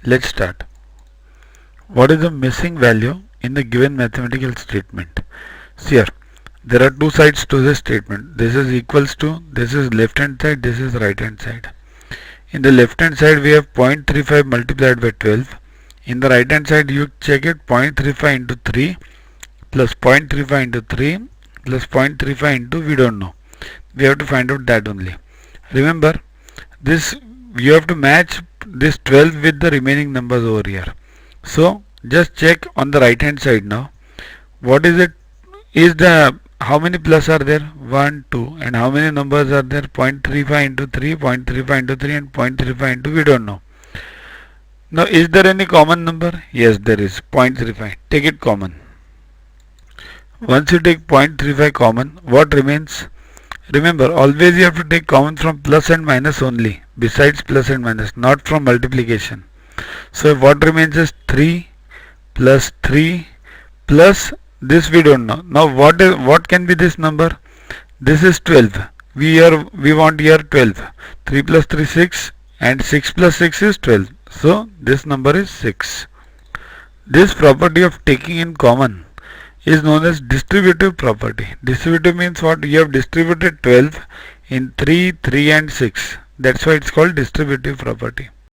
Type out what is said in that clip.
Let's start. What is the missing value in the given mathematical statement? See here, there are two sides to this statement. This is equals to, this is left hand side, this is right hand side. In the left hand side we have 0.35 multiplied by 12. In the right hand side you check it, 0.35 into 3 plus 0.35 into 3 plus 0.35 into we don't know. We have to find out that only. Remember, this you have to match this 12 with the remaining numbers over here. So just check on the right hand side now. What is it? Is the how many plus are there? 1, 2, and how many numbers are there? 0.35 into 3, 0.35 into 3, and 0.35 into we don't know. Now is there any common number? Yes, there is 0.35. Take it common. Once you take 0.35 common, what remains? Remember, always you have to take common from plus and minus only, besides plus and minus, not from multiplication. So what remains is 3 plus 3 plus this we don't know. Now what can be this number? This is 12. We want here 12. 3 plus 3 6 and 6 plus 6 is 12. So this number is 6. This property of taking in common is known as distributive property. Distributive means what? You have distributed 12 in 3, 3 and 6. That's why it's called distributive property.